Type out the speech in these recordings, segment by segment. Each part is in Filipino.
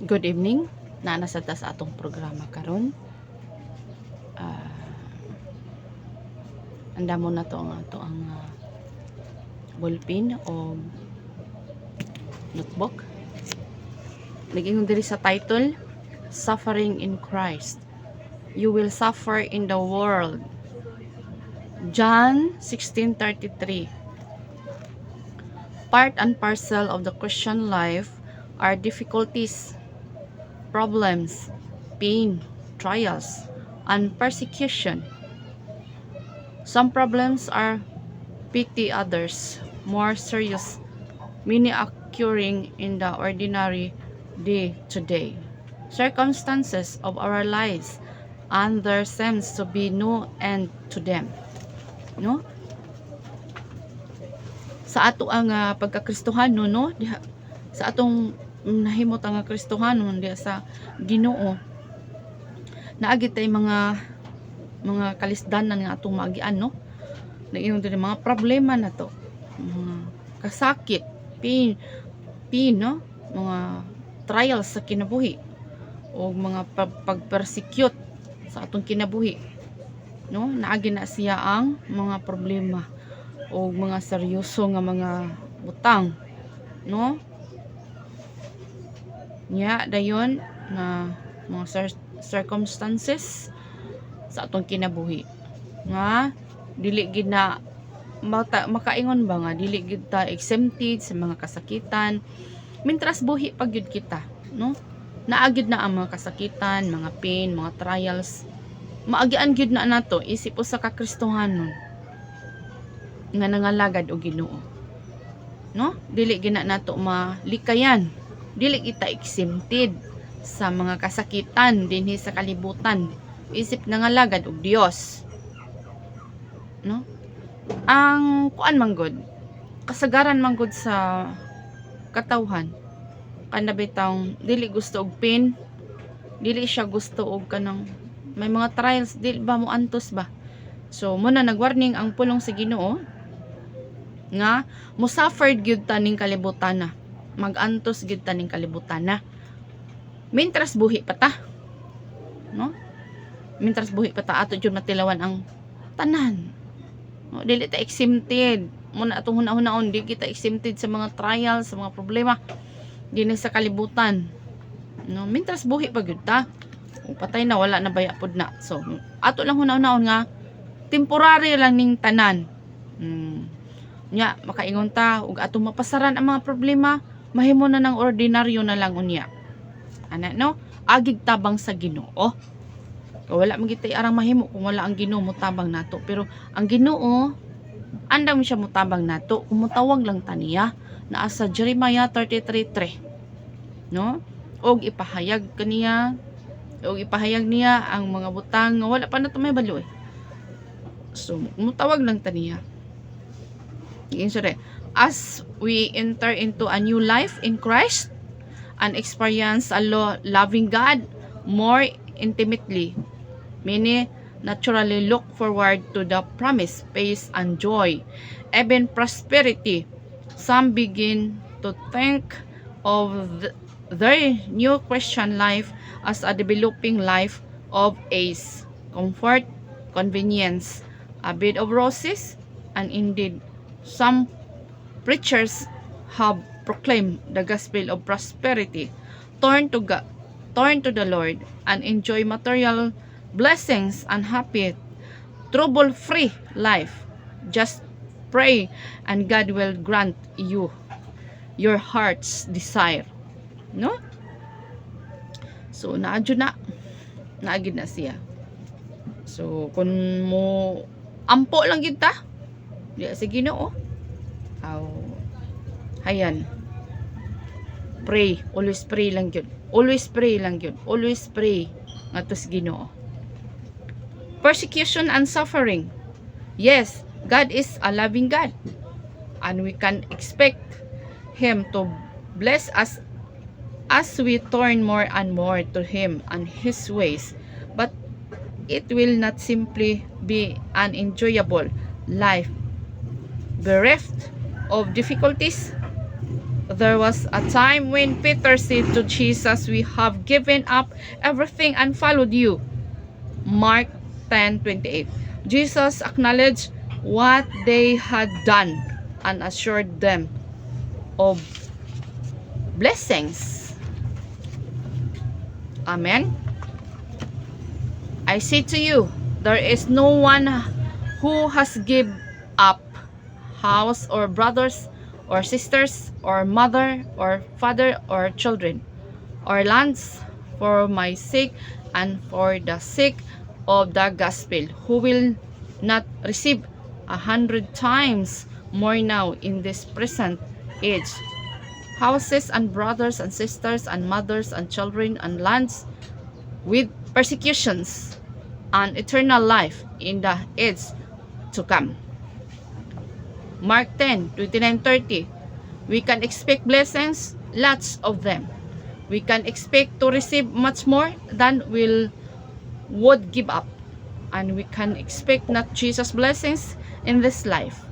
Good evening. Nasa ta sa atong programa karon. Anda mo na to ang ballpen o notebook. Naging diri sa title, Suffering in Christ. You will suffer in the world. John 16:33. Part and parcel of the Christian life are difficulties, problems, pain, trials, and persecution. Some problems are petty, others more serious, many occurring in the ordinary day-to-day circumstances of our lives, and there seems to be no end to them. No? Sa ato ang pagkakristohano, no? Sa atong nahimot ang kristohano diha sa Ginoo, naagi tay mga kalisdanan nga atong maagian, no? Naingon din mga problema na to, mga kasakit, pain, no? Mga trials sa kinabuhi o mga pag-persecute sa atong kinabuhi, no? Naagi na siya ang mga problema o mga seryoso nga mga butang, no? Nya dayon na mga circumstances sa atong kinabuhi nga dili gid na makaingon ba nga dili gid ta exempted sa mga kasakitan mintras buhi pa gyud kita, no? Naagid na ang mga kasakitan, mga pain, mga trials, maagian gyud na nato isip usa ka Kristohanon nga nangalagad og Ginoo, no? Dili gid na nato malikayan, dili kita exempted sa mga kasakitan dinhi sa kalibutan isip nangalagad og Dios, no? Ang kuan man gud, kasagaran man gud sa katawhan kana bitawng dili gusto og pain, dili siya gusto og kanang may mga trials, dili ba mo antos ba. So muna nagwarning ang pulong sa Ginoo nga mo suffered gyud taning kalibutana, magantos gyud taning kalibutana mintras buhi pa ta, no? Mintras buhi pa ta ato jud matilawan ang tanan, no? Dili ta exempted muna atong hunahon di kita exempted sa mga trials, sa mga problema dinhi sa kalibutan, no? Mintras buhi pa gyud ta, o patay na wala na baya pod na. So ato lang hunahon nga temporary lang ning tanan. Nya makaingon ta ug atong mapasaran ang mga problema, mahimo na ng ordinaryo na lang unya. Ana, no? Agig tabang sa Ginoo. Wala man gid arang mahimo kung wala ang Ginoo mo tabang nato, pero ang Ginoo andam siya mo tabang nato kung mutawag lang ta niya naa sa Jeremiah 33:3, no? Og ipahayag kaniya og ipahayag niya ang mga butang nga wala pa nato may balo. So mutawag lang ta niya. As we enter into a new life in Christ and experience a loving God more intimately, many naturally look forward to the promised peace and joy, even prosperity. Some begin to think of their new Christian life as a developing life of ease, comfort, convenience, a bed of roses, and indeed some preachers have proclaimed the gospel of prosperity. Turn to the Lord and enjoy material blessings and happy, trouble-free life. Just pray and God will grant you your heart's desire, no? So naagid na siya. So kun mo ampo lang gid ta di sa Ginoo, hayan, pray, always pray lang yun, always pray nga to sa Ginoo. Persecution and suffering, yes, God is a loving God and we can expect Him to bless us as we turn more and more to Him and His ways, but it will not simply be an enjoyable life bereft of difficulties, there was a time when Peter said to Jesus, "We have given up everything and followed you." Mark 10:28. Jesus acknowledged what they had done and assured them of blessings. Amen. I say to you, there is no one who has given up house or brothers or sisters or mother or father or children or lands for my sake and for the sake of the gospel, who will not receive 100 times more now in this present age, houses and brothers and sisters and mothers and children and lands, with persecutions and eternal life in the age to come. Mark 10:29-30. We can expect blessings, lots of them. We can expect to receive much more than we would give up. And we can expect not Jesus' blessings in this life,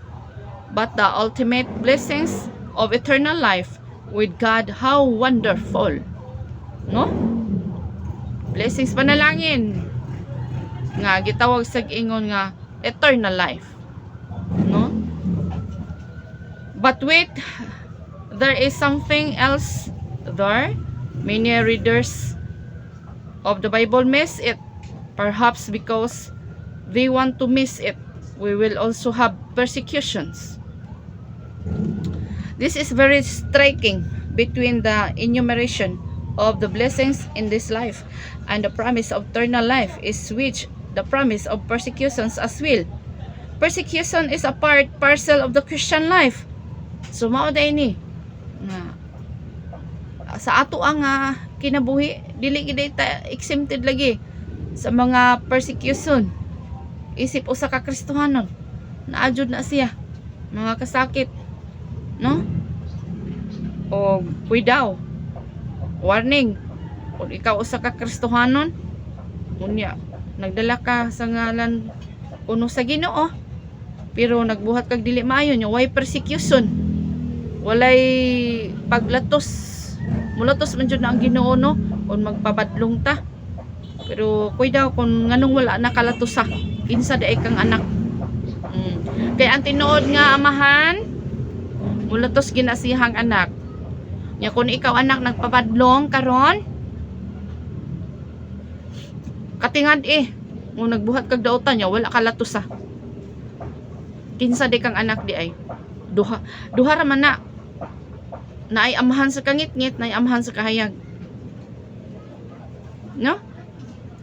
but the ultimate blessings of eternal life with God. How wonderful, no? Blessings panalangin nga gitawag sa ingon nga eternal life, no? But wait, there is something else there. Many readers of the Bible miss it, perhaps because they want to miss it. We will also have persecutions. This is very striking between the enumeration of the blessings in this life and the promise of eternal life, is which the promise of persecutions as well. Persecution is a parcel of the Christian life. So mao day ni nga sa ato ang kinabuhi, dili gid ta exempted lagi sa mga persecution. Isip usa ka Kristohanon, naadjud na siya mga kasakit, no? O daw warning, kung ikaw usa ka Kristohanon, unya nagdala ka sa ngalan kuno sa Ginoo, pero nagbuhat kag dili maayo nya, why persecution? Walay paglatos, mulatos man jud na ang Ginoo, no? Kung magpabadlong ta. Pero kuy daw kung nganong wala nakalatusa, kinsa daay kang anak. Kay ang tinuod nga amahan, mulatos ginasihang anak. Nya kung ikaw anak nagpabadlong karon, katingad kung nagbuhat kag daotan nya wala ka latusa. Kinsa di kang anak di ay duha ra man na ay amahan sa kangit-ngit, na ay amahan sa kahayag, no?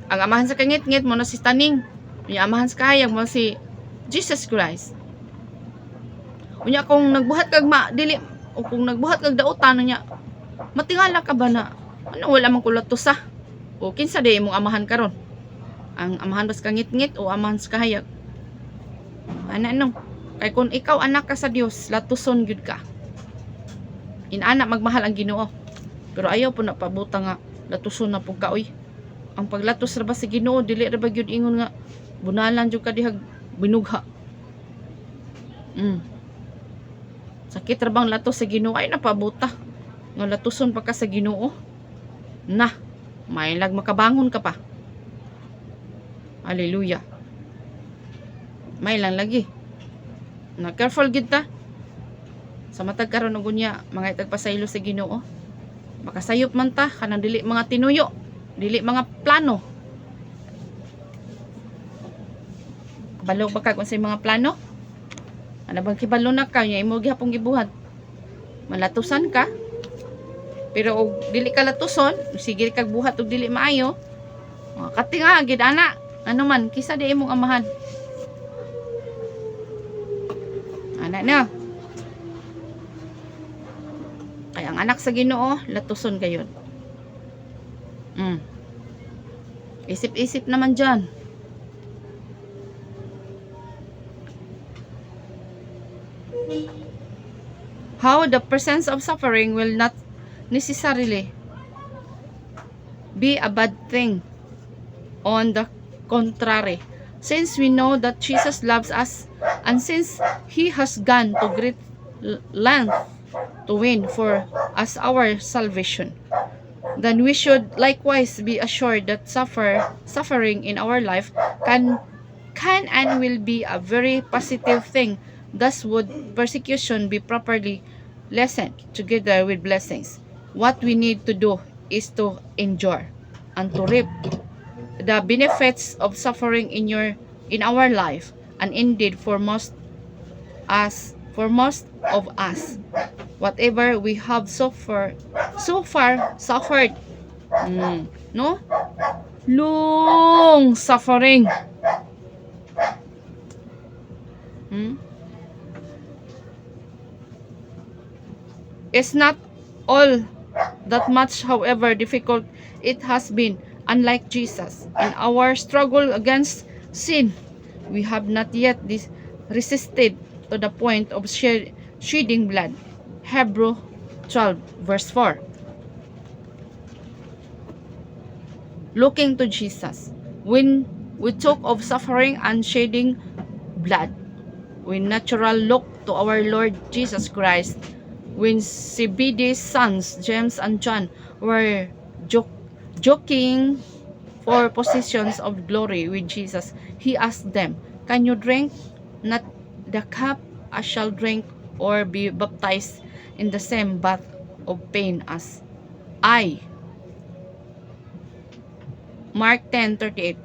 Ang amahan sa kangit-ngit mo na si taning, yung amahan sa kahayag mo si Jesus Christ. Unya kung nagbuhat kag dili, o kung nagbuhat kag daotan niya, matingala ka ba na ano, wala man kulatusa? O kinsa di imong amahan karon? Ang amahan ba sa kangit-ngit o amahan sa kahayag? Ano? Kay kung ikaw anak ka sa Dios, latuson gyud ka. Inana magmahal ang Ginoo. Pero ayaw po na pabuta nga latuson na pug kaoy. Ang paglatos ra ba sa Ginoo, dili ra ba gyud ingon nga bunalan jud ka dihag binugha. Sakit ra bang latos sa Ginoo? Ay napabuta nga latuson pa ka sa Ginoo. Na, may lag makabangon ka pa. Hallelujah. May lang lagi. Na careful gid ta. Sa matag karon og unya, mga itagpasaylo sa Ginoo. Makasayop man ta kanang dili mga tinuyo, dili mga plano. Kabalo ba ka kung sa mga plano? Ano bang kibalo na ka, nya imo gihapon gibuhat. Malatusan ka. Pero og dili ka latuson, sige kag buhat og dili maayo. Katinga gid ana. Ano man kisa di imong amahan. Ana na. Kaya ang anak sa Ginoo, latuson kayon. Isip-isip naman dyan. How the presence of suffering will not necessarily be a bad thing. On the contrary, since we know that Jesus loves us, and since He has gone to great length to win for us our salvation. Then we should likewise be assured that suffering in our life can and will be a very positive thing. Thus would persecution be properly lessened together with blessings. What we need to do is to endure and to reap the benefits of suffering in our life, and indeed for most of us, whatever we have so far suffered, no, long suffering, is not all that much. However difficult it has been, unlike Jesus in our struggle against sin, we have not yet resisted to the point of shedding blood. Hebrew 12 verse 4. Looking to Jesus, when we talk of suffering and shedding blood, we naturally look to our Lord Jesus Christ. When Zebedee's sons James and John were joking for positions of glory with Jesus, he asked them, "Can you drink not the cup I shall drink, or be baptized in the same bath of pain as I?" Mark 10:38.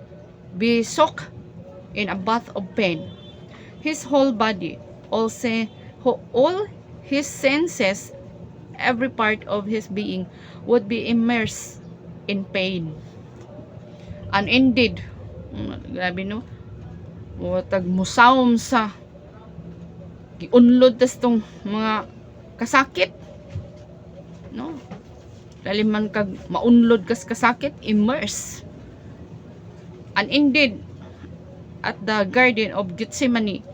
Be soaked in a bath of pain. His whole body, all his senses, every part of his being would be immersed in pain. And indeed, grabe no, tag musawm sa giunlod tas tong mga kasakit, no, laliman kag maunlod kas kasakit, immerse. And indeed, at the Garden of Gethsemane,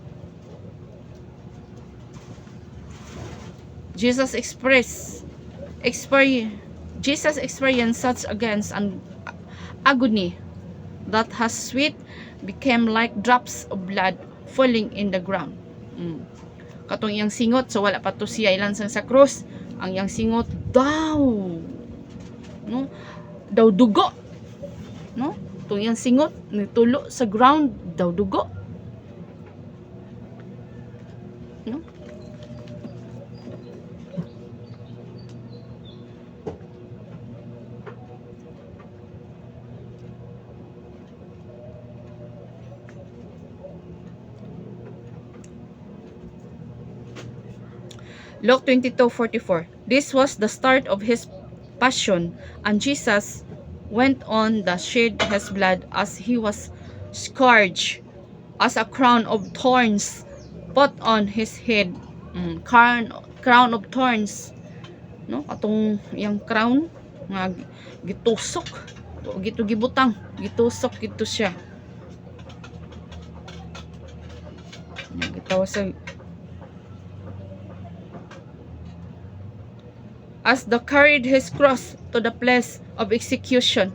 Jesus experienced such against an agony that his sweat became like drops of blood falling in the ground. Katong iyang singot, so wala pa to siya ilansang sa krus, ang iyang singot daw, no, daw dugo, no, tong iyang singot nitulo sa ground, daw dugo, no. Luke 22:44. This was the start of his passion, and Jesus went on to shed his blood as he was scourged, as a crown of thorns put on his head. Crown of thorns, no, atong yang crown nga gitusok, gibutang, gitusok gito siya. Gitaw sa as the carried his cross to the place of execution,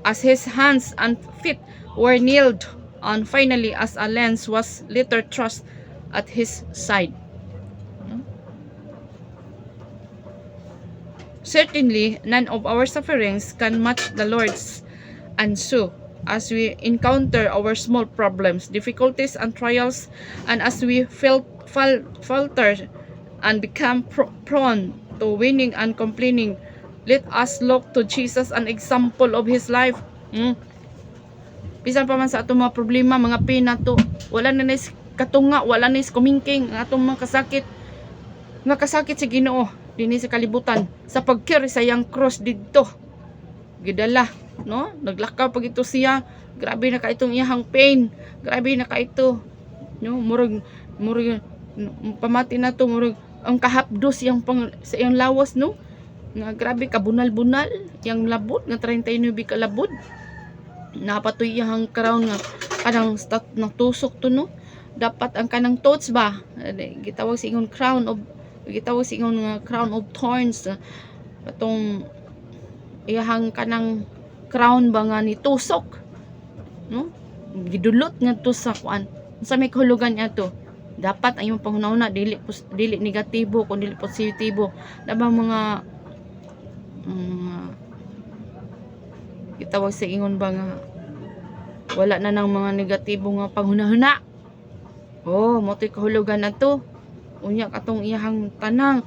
as his hands and feet were nailed, and finally as a lance was later thrust at his side. Certainly, none of our sufferings can match the Lord's, and so, as we encounter our small problems, difficulties, and trials, and as we falter and become prone to winning and complaining, let us look to Jesus, an example of his life. Bisan pa man sa atong mga problema, mga pain nato, wala na nis katunga, wala na nis kumingking ang atong mga kasakit sa Ginoo dinhi sa kalibutan, sa pagcarry sa yang cross didto gidala, no, naglakaw pag ito siya, grabe na ka itong iyang pain, grabe na ka ito, no, murag pamati na to, murag ang kahapdos yang sa iyang lawas, no, nga grabe ka bunal-bunal yang labod nga 39 ka labod, napatoy iyang crown nga kanang natusok to, no, dapat ang kanang thoughts ba gitawag sa ingon crown of thorns, atong iyang kanang crown ba nga nitusok, no, gidulot nga to sa kuan sa may kahulugan niya to, Dapat ang imong panghuna-huna dili negatibo kun dili positibo. Dabang mga gitawag sa ingon ba nga wala na ng mga negatibo nga panghuna-huna. Oh, mo to'y kahulugan na to. Unya katong iyahang tanang.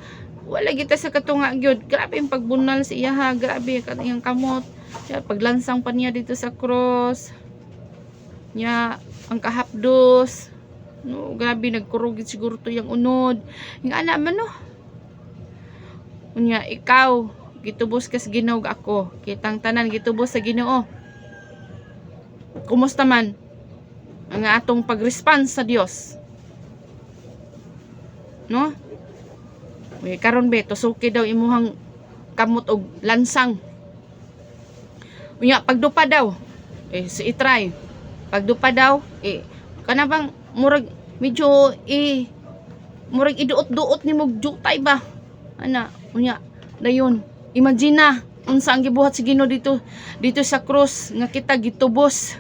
Wala kita sa katunga gyud. Grabe yung pagbunal sa iyaha. Grabe yung kamot. Siya, paglansang pa niya dito sa cross. Nya, ang kahapdos. No, grabe, nagkurugit siguro to yung unod. Yung ana man no. Unya, ikaw, gitubos ka sa Ginoo ako. Kitang tanan, gitubos sa Ginoo. Kumusta man ang atong pag-response sa Dios? No? Karon be, tusuki daw imuhang kamot og lansang. Unya, pagdupa daw, so itry. Pagdupa daw, kanabang murag medyo murag iduot-duot ni mog jutay ba? Ana, unya, dayon. Imagine na unsa ang gibuhat si Ginoo dito sa cross nga kita gitubos.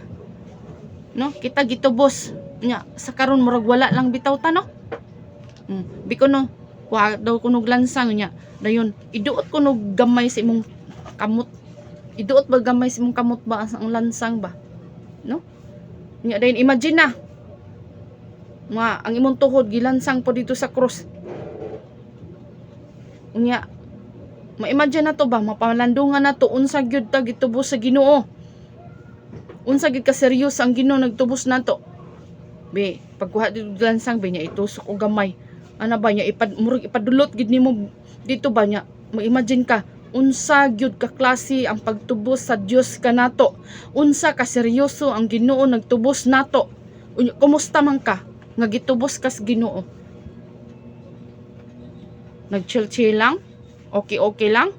No? Kita gitubos. Unya, sa karon murag wala lang bitaw ta no? Biko no, kuha daw kunog lansang unya. Dayon, iduot kunog gamay sa imong kamot. Iduot ba gamay sa imong kamot ba ang lansang ba? No? Unya, dayon imagine na. Ang imong tuhod gilansang po dito sa cross. Unya, ma-imagine na to ba, mapalandungan na to unsa gyud ta gitubos sa Ginoo. Unsa gyud ka seryoso ang Ginoo nagtubos nato. Be, pagkuha dito lansang be niya itusok og gamay. Ana ba niya murag ipadulot gid nimo dito ba niya. Ma-imagine ka unsa gyud ka klase ang pagtubos sa Dios kanato. Unsa ka seryoso ang Ginoo nagtubos nato. Unya, kumusta man ka nga gitubos ka sa Ginoo? Nag-chill lang? Okay lang?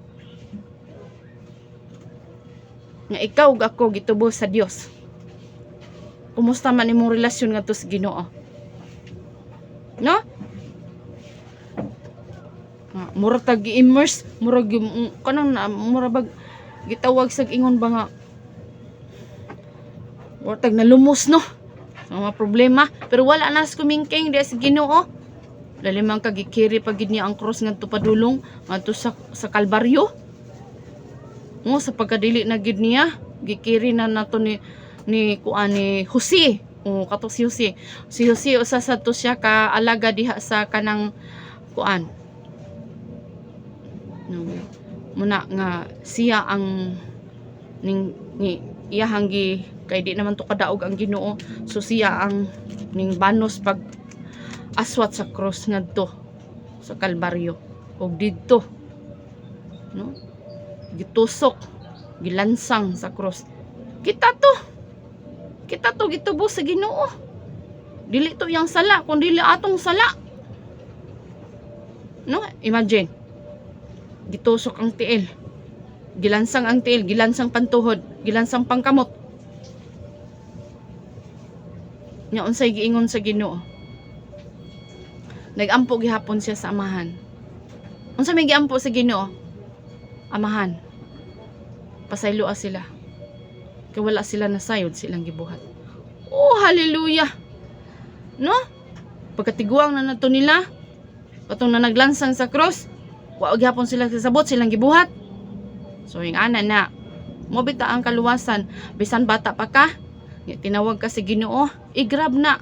Nga ikaw ug ako gitubos sa Dios. Kumusta man imong relasyon ngadto sa Ginoo? No? Murag tag gi-immerse, murag kanang murag gitawag sa ingon ba nga murag tag nalumos no. Sa mga problema, pero wala na sa kumingking di sa Ginoo. Lalimang kagikiri pag gid niya ang cross ngadto padulong ngadto sa Kalbaryo. Sa pagkadili na gid niya, gikiri na nato ni Jose. Kato si Jose. Si Jose usa sa to siya ka alaga diha sa kanang kuan. Muna nga siya ang ni iyahang gi kay di naman to kadaog ang Ginoo. So siya ang ning banos pag aswat sa cross ngadto sa Kalbaryo og didto no gitusok gilansang sa cross. Kita to gitubos sa Ginoo. Dili to yang sala kun dili atong sala. No, imagine. Gitusok ang tiil. Gilansang ang tiil, gilansang pantuhod, gilansang pangkamot. Nya unsay giingon sa Ginoo? Nagampo gihapon siya sa amahan. Unsa may giampo sa Ginoo? Amahan. Pasayloa sila. Kay wala sila nasayod silang gibuhat. Oh, hallelujah. No? Pagkatiguang na nato nila, patong na naglansang sa cross, wa gyapon sila sabot silang gibuhat. So yung ana na, mo bita ang kaluwasan, bisan bata pa ka, tinawag ka si Ginoo, i-grab na.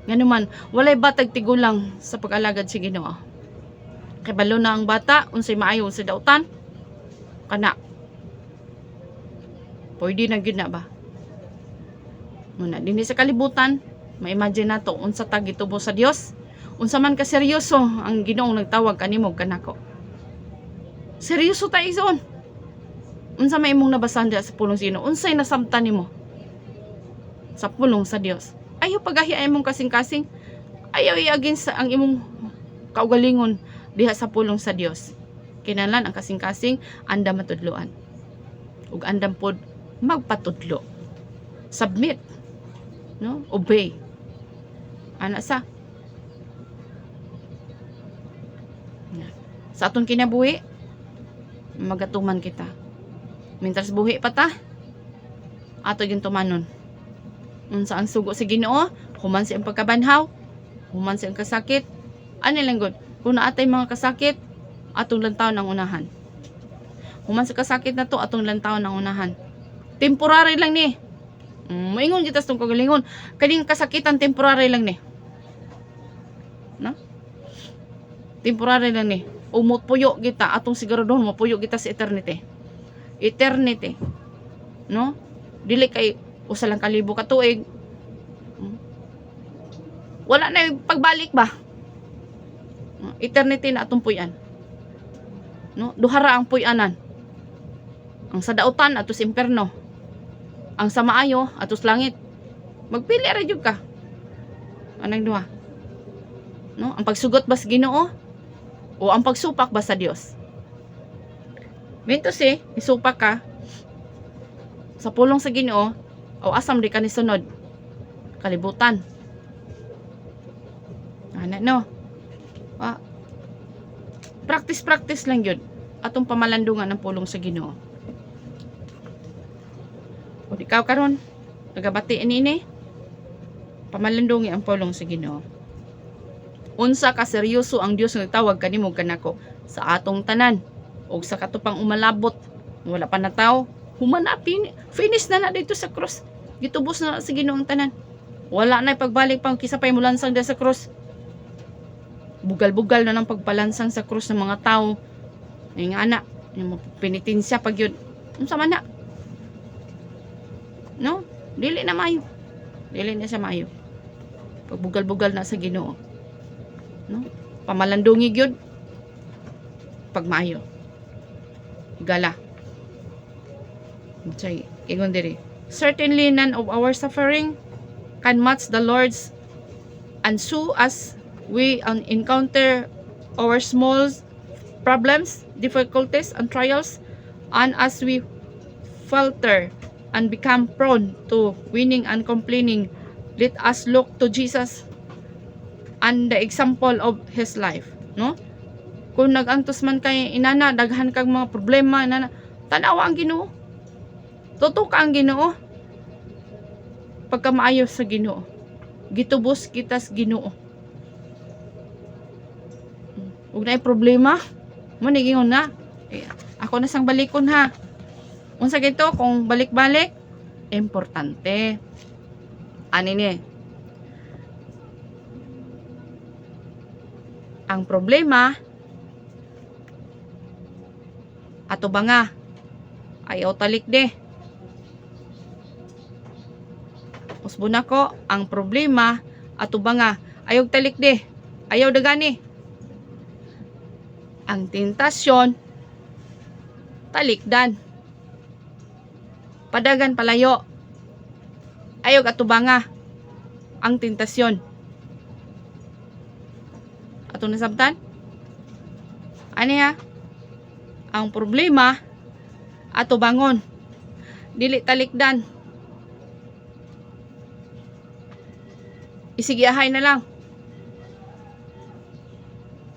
Nganuman, walay batag tigulang sa pag-alagad si Ginoo. Kay balo na ang bata, unsay maayo sa dautan, kana. Pwede na gyud na ba? Muna, dinhi sa kalibutan, ma-imagine nato unsa ta gitubo sa Dios. Unsa man ka seryoso ang Ginoong nagtawag kanimo kanako. Seryoso ta ison. Unsa may imong nabasahan diha sa pulong sino? Unsay nasamtan nimo? Sa pulong sa Dios. Ayaw pagahi ay imong kasing-kasing. Ayaw iagin sa ang imong kaugalingon diha sa pulong sa Dios. Kinahanglan ang kasing-kasing andam matudloan. Ug andam pod magpatudlo. Submit. No? Obey. Ana sa atong kinabuhi magatuman kita. Mintras buhi pa ta, ato gyud tumanon. Unsa ang sugo sa Ginoo, human sa pagkabanhaw, Human sa kasakit, ano lang gud. Kung naatay mga kasakit, atong lantaw ang unahan. Human sa kasakit na to, atong lantaw ang unahan. Temporary lang ni. Moingon kita sa kagalingon. Kaning kasakitan temporary lang ni. No? Temporary lang ni. Umot puyo kita atong siguradon mo puyo kita sa eternity. Eternity. No? Dili kay usa lang kalibo ka tuig. Wala na yung pagbalik ba? Eternity na atong puyan. No? Duhara ang puyanan. Ang sa dautan ato sa imperno. Ang sa maayo ato sa langit. Magpili ra jud ka. Anang duha? No? Ang pagsugot ba sa Ginoo o ang pagsupak ba sa Dios? Minto isupak ka sa pulong sa Ginoo o asam di ka ni sunod. Kalibutan. Ana no. Practice lang yun. Atong pamalandungan ng pulong sa Ginoo. O ikaw karon, nagabati ini pamalandungi ang pulong sa Ginoo. Unsa ka seryoso ang Dios nga tawag kanimo kanako sa atong tanan o sa katupang umalabot wala pa na tao humana finish na dito sa cross. Gitubos na sa Ginoo ang tanan. Wala na pagbalik pang kisapay mulansang sa cross. Bugal-bugal na ng pagpalansang sa krus ng mga tao. Yung anak, yung pinitinsya pag yun. Unsa man na? No? Dili na mayo. Dili na siya mayo. Pagbugal-bugal na sa Ginoo. No? Pamalandungi yun. Pag mayo. Gala. Chay, ingon diri. Certainly none of our suffering can match the Lord's, and so as we encounter our small problems, difficulties, and trials, and as we falter and become prone to whining and complaining, let us look to Jesus and the example of His life. No? Kung nagantos man kay inana, daghan kang mga problema, inana, tanawa ang Ginoo. Totoo ka ang Ginoo. Pagka maayos sa Ginoo, gitubos kita sa Ginoo. Huwag na problema. Manigingon na. Ako na sang balikon ha. Unsa gito kung balik-balik, importante. Ani ni? Ang problema ato ba nga ayaw talik de. Usbon ako, ang problema ato ba nga ayaw talik de. Ayaw dagani. Ang tentasyon talikdan. Padagan palayo. Ayog atubanga ang tentasyon. Ato nasabtan? Ani ha? Ang problema ato bangon. Dili talikdan. Isigiahay na lang.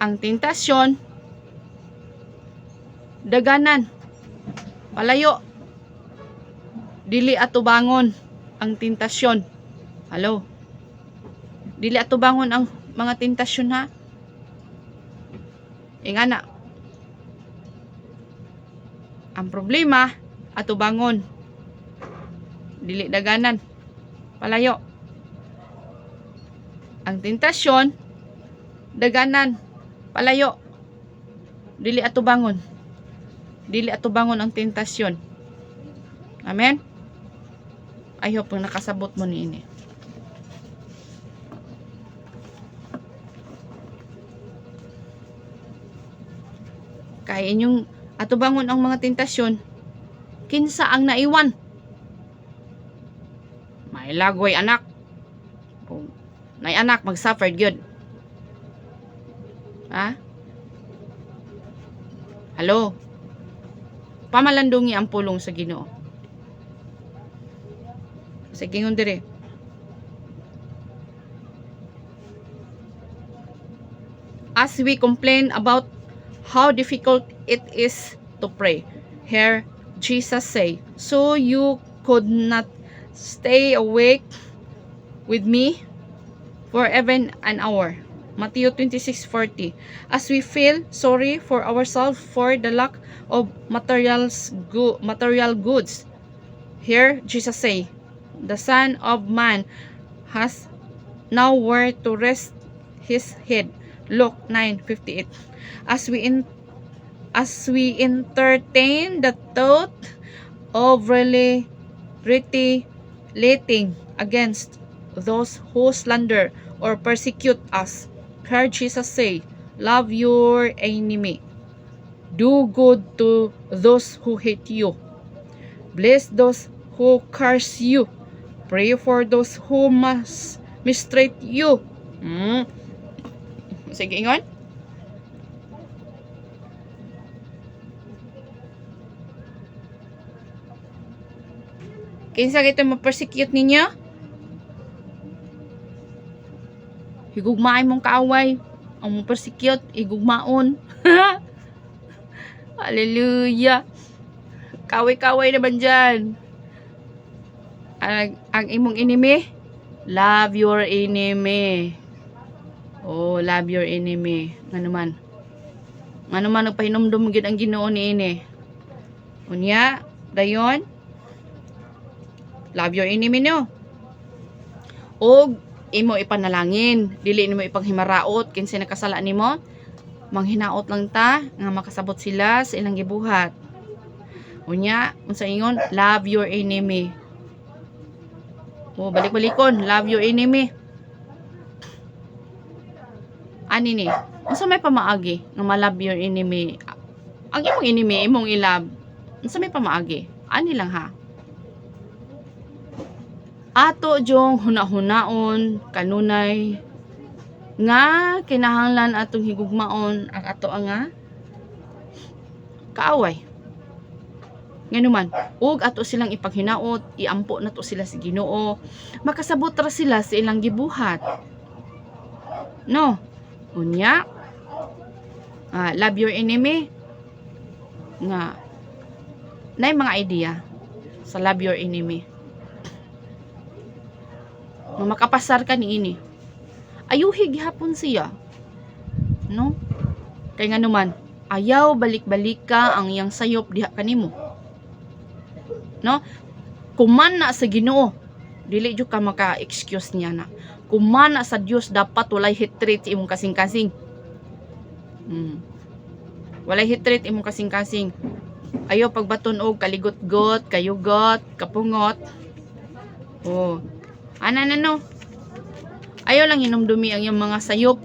Ang tentasyon daganan. Palayo. Dili ato bangon ang tentasyon. Hello. Dili ato bangon ang mga tentasyon ha. Ingana. Ang problema ato bangon. Dili daganan. Palayo. Ang tentasyon daganan. Palayo. Dili ato bangon. Dili ato bangon ang tentasyon. Amen? I hope nakasabot mo niini. Kaya inyong ato bangon ang mga tentasyon, kinsa ang naiwan? May lagoy anak. Kung nay anak mag-suffer gyud. Ha? Hello? Pamalandungi ang pulong sa Ginoo. Sige ngon dire. As we complain about how difficult it is to pray, here Jesus say, so you could not stay awake with me? for even an hour. Matthew 26:40. As we feel sorry for ourselves for the lack of material goods, here Jesus say, the Son of Man has now where to rest his head. Luke 9:58. As we entertain the thought of really retaliating against those who slander or persecute us, heard Jesus say, love your enemy, do good to those who hate you, bless those who curse you, pray for those who mistreat you. Sige, ingon. Kinsa gito ma-persecute ninyo? Higugmaay mong kaaway. Ang mong persecute, higugmaon. Hallelujah. Kaway-kaway naman dyan. Ang imong enemy, love your enemy. Oh, love your enemy. Nga naman nagpahinomdom gid ang Ginoo niini. Unya, dayon, love your enemy no. Og imo ipanalangin, dili nimo ipanghimaraot kinsay nakasala nimo. Manghinaot lang ta nga makasabot sila sa ilang gibuhat. Unya, unsa ingon, love your enemy. Oh, balik-balikon, love your enemy. Ani ni, unsa may pamaagi nga ma-love your enemy? Ang imong enemy imong i-love. Unsa may pamaagi? Ani lang ha. Ato jong hunahunaon kanunay nga kinahanglan atong higugmaon ang ato nga kaaway. Nganuman, ug ato silang ipaghinaot, iampo nato sila sa Ginoo, makasabot ra sila sa ilang gibuhat. No. Unya, love your enemy. Nga nay mga idea sa love your enemy. Nga makapasar ka niini. Ayuhi gihapon siya. No? Kay nga naman, ayaw balik-balik ka ang iyang sayop diha kanimo. No? Kuman na sa Ginoo, dili jud ka maka-excuse niya na. Kuman na sa Dios, dapat walay hatred sa imong kasing-kasing. Walay hatred imong kasing-kasing. Ayaw pagbaton og kaligot-got, kayugot, kapungot. Oh. No. Ayaw lang hinumdumi ang iyong mga sayop.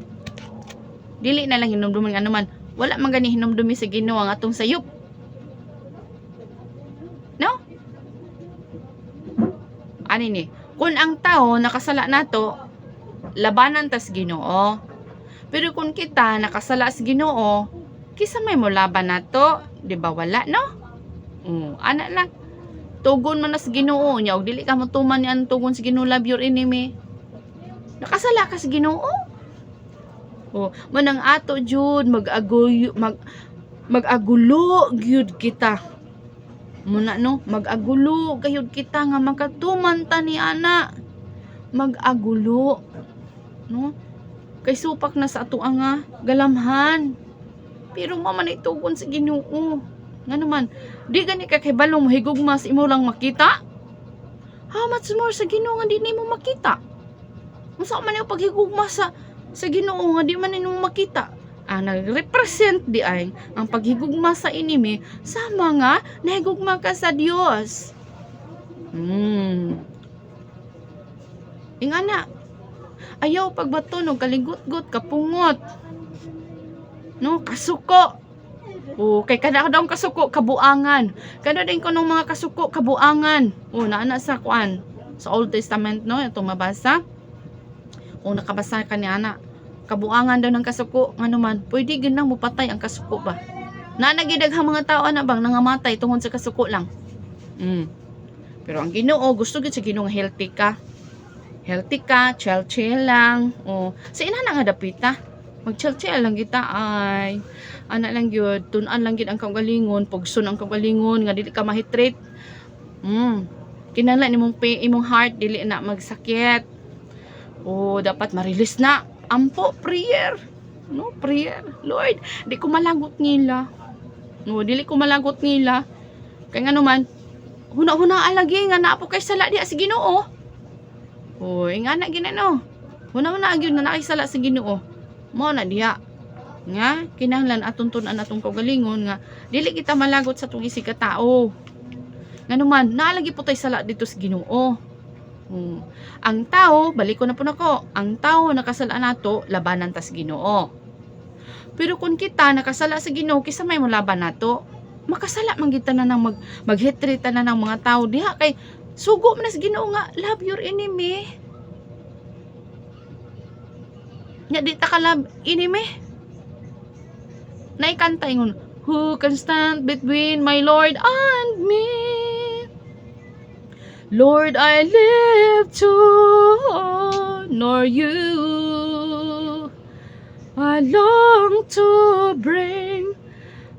Dili na lang hinumdumi nga naman. Wala man gani hinumdumi sa Ginoo ang atong sayop. No? Ani ni, kung ang tao nakasala nato, labanan tas Ginoo. Pero kung kita nakasala sa Ginoo, kisa may mo laban nato, di ba wala no? Ana lang. Tugon man na sa Ginoo nya og dili ka matuman niyan tugon sa Ginoo, love your enemy. Nakasala ka sa Ginoo. Manang ato jud mag-agulo gyud kita. Muna no, mag-agulo gayud kita nga makatuman ta ni ana. Mag-agulo. No? Kay supak na sa ato nga galamhan. Pero maman itugon sa Ginoo. Nga naman, di gani ka kay balong mahigugma sa imo lang makita. How much more sa Ginoo nga di nimo makita? Unsa man yung paghigugma sa Ginoo nga di man nimo makita? Nag-represent di ay ang paghigugma sa enemy sama nga nahigugma ka sa Dios. Ingana, ayaw pagbaton og kaligot-got, kapungot. No, kasuko. Kay kada daw kasuko kabuangan. Kada din ko nung mga kasuko kabuangan. Naana sa kuan sa Old Testament no, itong mabasa. Nakabasa ka ni ana. Kabuangan daw ng kasuko nganuman, pwede gyud nang mupatay ang kasuko ba. Naanagidaghang mga tao na bang nangamatay tungod sa kasuko lang. Pero ang Ginoo gusto gyud sa Ginoo nga healthy ka. Healthy ka, chill lang. Sa ina na nga dapita. Mag-chill lang kita ay. Ana lang gyud, tun-an lang gyud ang kaugalingon, pugson ang kaugalingon nga dili ka mahitreat. Kinahanglan imong heart dili na magsakit. O dapat ma-release na. Ampo prayer. No, prayer. Lord, di ko malagot nila. No, dili ko malagot nila. Kaya nga naman, huna-huna alagi nga na po kay sala diha sa Ginoo. Oy, nga na ginano. Huna-huna gyud na kay sala sa Ginoo. Mao na diha. Nga kinahanglan atong tun-an atong kaugalingon nga dili kita malagot sa atong isig ka tao. Nga naman, naalagi po tay sala dito sa Ginoo. Ang tao, balik ko na po nako, ang tao nakasala nato labanan tas Ginoo. Pero kung kita nakasala sa Ginoo, kisa may molaban nato, makasala man kita na nang maghitrita na ng mga tao diha kay sugo man sa Ginoo nga love your enemy. Nya di ta ka love enemy. Naikanta ingon, who can stand between my Lord and me? Lord, I live to honor you. I long to bring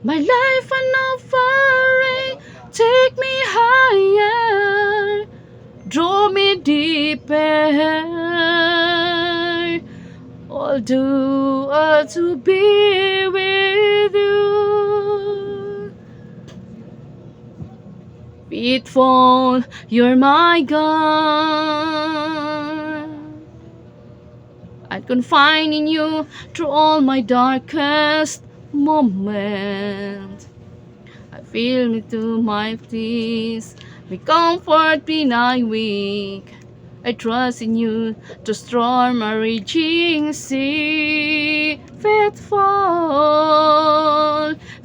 my life an offering. Take me higher, draw me deeper. I'll do all to be with you. Faithful, you're my God. I'd confide in you through all my darkest moments. I feel me to my peace, me comfort when I'm weak. I trust in you to storm a raging sea. Faithful,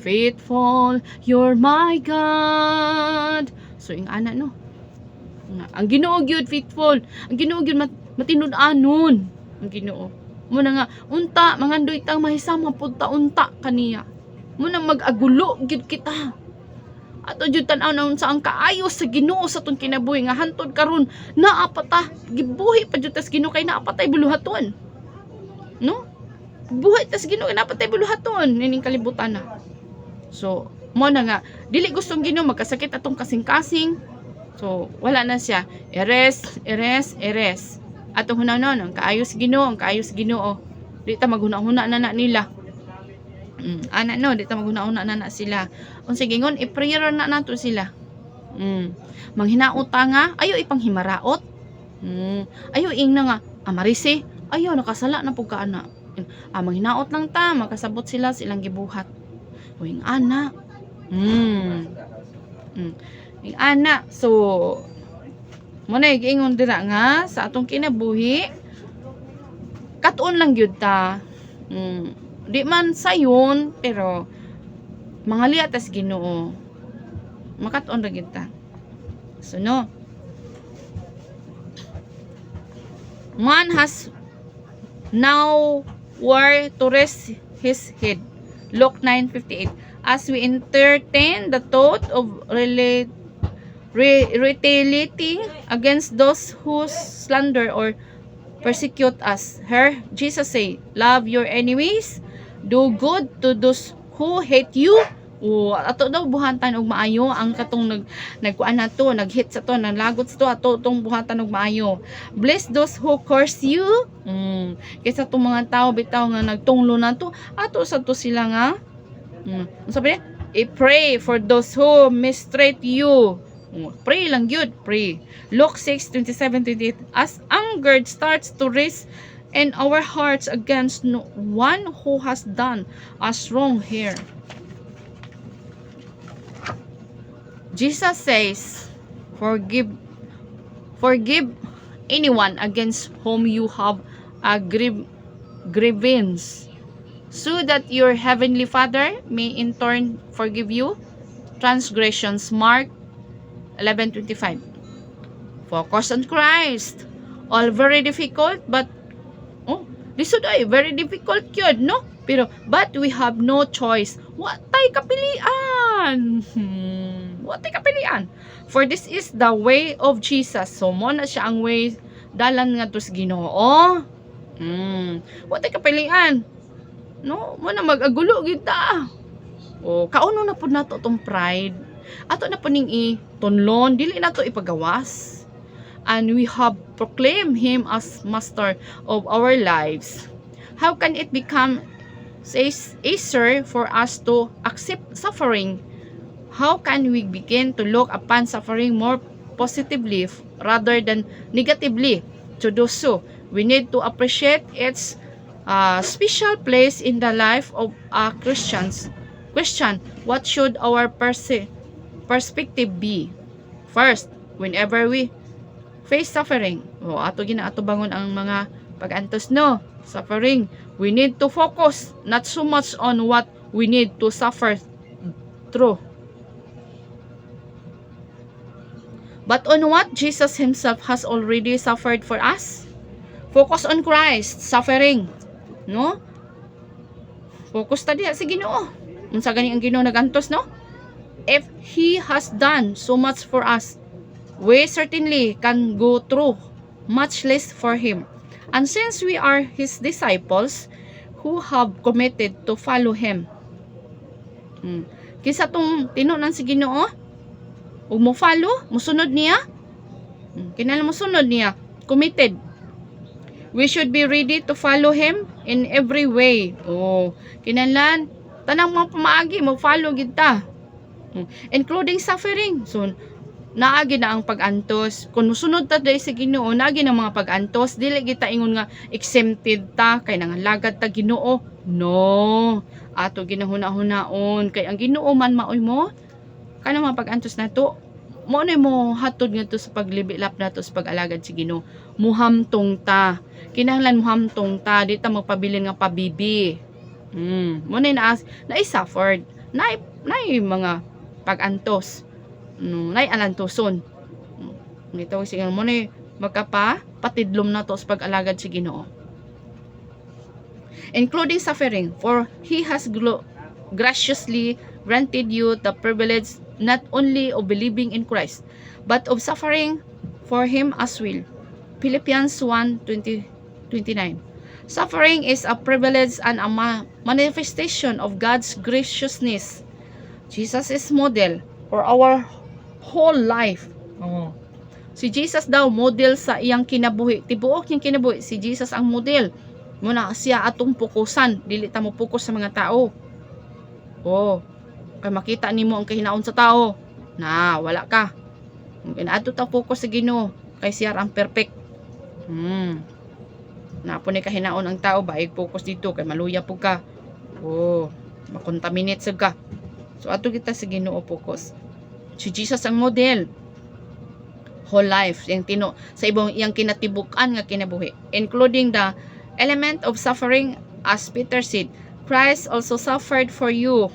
faithful, you're my God. So, yung ana no. Ang Ginoo gyud faithful. Ang Ginoo gyud matinud-anon. Ang Ginoo. Muna nga unta mangandoy tang mahisama pud ta unta kaniya. Muna mag-agulo gyud kita. Ato jud tan-aw na unsa ang kaayo sa Ginoo sa tong kinabuhi nga hantod karon naa pa ta gibuhi pa jud ta sa Ginoo kay naa pa tay buluhaton. No? Buhay ta sa Ginoo naa pa tay buluhaton nining kalibutan na. So, mo na nga dili gustong Ginoo magkasakit atong kasing-kasing. So, wala na siya. Eres. Atong hunanon ang kaayo sa Ginoo, ang kaayo sa Ginoo. Di ta maghuna-huna na nila. Ana no, di ta maghuna-huna na sila. Unsa gingon i-prayer na nato sila. Manghinaot ta nga, ayo ipanghimaraot. Ayo ing na nga, amarise, ayo nakasala na pud ka ana. Manghinaot lang ta, makasabot sila silang gibuhat. Uing ana. Ing ana, so mo na giingon dira nga sa atong kinabuhi katuon lang gyud ta. Di man sayon pero mga liatas Ginoo makatuon ra gyud ta. So no, man has now where to rest his head. Luke 9:58. As we entertain the thought of retaliating against those who slander or persecute us. Here, Jesus say, love your enemies, do good to those who hate you. Ato daw buhatan og maayo ang katong nagkuan nato, naghit sa to, naglagot sa to, ato tong buhatan og maayo. Bless those who curse you. Kaysa tong mga tao bitaw nga nagtunglo nato, ato sa to sila nga. Sabi niya, pray for those who mistreat you. Pray lang yun, pray. Luke 6:27-28. As anger starts to rise in our hearts against one who has done us wrong here, Jesus says, forgive anyone against whom you have a grievance, so that your heavenly Father may in turn forgive you transgressions. Mark 11:25. Focus on Christ. All very difficult, but lisod ay very difficult yun, no? Pero but we have no choice. What tay kapilian? What tay kapilian? For this is the way of Jesus. So mo na siya ang way dalan nga tus Ginoo. What tay kapilian? No, mo na mag-agulo gid ta. Kauno na pud nato tong pride. Ato na po ning itunlon, dili nato ipagawas. and we have proclaimed Him as Master of our lives, how can it become easier for us to accept suffering? How can we begin to look upon suffering more positively rather than negatively? To do so, we need to appreciate its special place in the life of a Christians. Question, what should our perspective be? First, whenever we face suffering, ato bangon ang mga pag-antos no, suffering, we need to focus not so much on what we need to suffer through, but on what Jesus Himself has already suffered for us. Focus on Christ suffering, no? Focus ta diha sa Ginoo. Unsa gani ang Ginoo nagantos, no? If He has done so much for us, we certainly can go through much less for Him. And since we are His disciples who have committed to follow Him, kinsa tong tinunan si Ginoo? Ug mo follow, musunod niya? Kinahanglan musunod niya, committed. We should be ready to follow Him in every way. Kinahanglan tanang mga pamaagi mo follow gid ta. Including suffering. So naagi na ang pag-antos. Kung musunod ta dai sa Ginoo, naagi na mga pag-antos, dili gid ta ingon nga exempted ta kay nangalagad ta Ginoo. No. Ato ginahuna-hunaon kay ang Ginoo man maoy mo kana mga pag-antos nato. Mo na mo hatod nga to sa paglibilap nato sa pag-alagad sa Ginoo. Muhamtong ta. Kinahanglan muhamtong ta, di ta magpabilin nga pabibi. Mo na suffered. Na mga pag-antos. Nay alantoson. Ngitaw siya mo na patidlom na to sa pag-alagad sa Ginoo. Including suffering, for He has graciously granted you the privilege not only of believing in Christ, but of suffering for Him as well. Philippians 1:29. Suffering is a privilege and a manifestation of God's graciousness. Jesus is model for our whole life. Si Jesus daw model sa iyang kinabuhi. Tibuok niyang kinabuhi, si Jesus ang model. Muna siya atong pukusan, dili ta mo pukus sa mga tao. Kay makita nimo ang kahinaon sa tao, na wala ka. Inaadto ta focus sa Ginoo, kay siya ang perfect. Na po ni kahinaon ang tao, baig focus dito kay maluya pug ka. Makontaminate sad ka. So ato kita sa Ginoo focus. Si Jesus ang model. Whole life yang sa ibang iyang kinatibukan nga kinabuhi, including the element of suffering, as Peter said, Christ also suffered for you,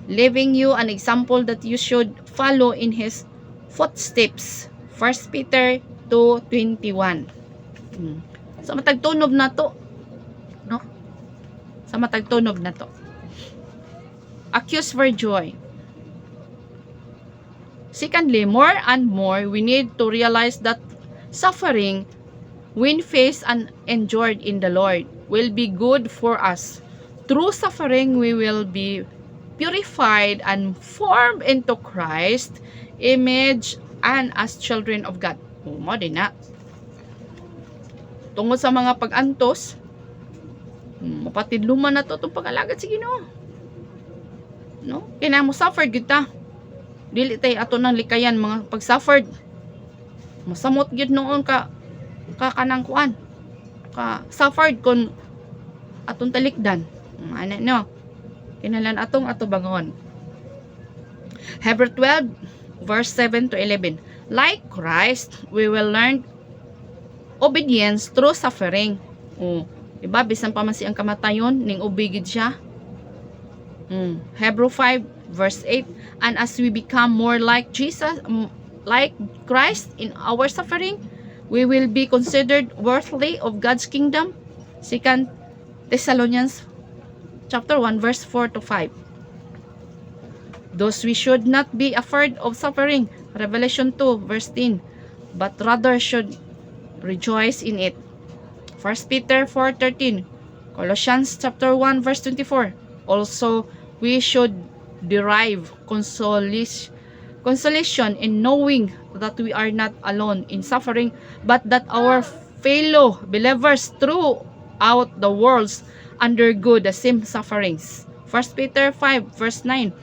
leaving you an example that you should follow in His footsteps. 1 Peter 2:21. Sa matagtunog na to, no? Sa matagtunog na to. Accuse for joy. Secondly, more and more, we need to realize that suffering, when faced and endured in the Lord, will be good for us. Through suffering, we will be purified and formed into Christ image and as children of God. Mo din na. Tungod sa mga pag-antos, mapatidluman na to itong pag-alagad sa Ginoo. No? Kaya mo suffered kita. Dili tay ato nang likayan mga pag-suffered. Masamot gyud noon ka kanang kuan. Ka suffered kon atong talikdan. Ano no? Kinahanglan ato bangon. Hebrews 12 verse 7 to 11. Like Christ, we will learn obedience through suffering. Diba? Bisan pa man siyang kamatayon, ning obigid siya. Hebrews 5 verse 8. And as we become more like Jesus, like Christ in our suffering, we will be considered worthy of God's kingdom. 2 Thessalonians chapter 1 verse 4 to 5. Thus we should not be afraid of suffering. Revelation 2 verse 10. But rather should rejoice in it. 1 Peter 4:13. Colossians chapter 1 verse 24. Also we should derive consolation in knowing that we are not alone in suffering, but that our fellow believers throughout the world undergo the same sufferings. 1 Peter 5 verse 9.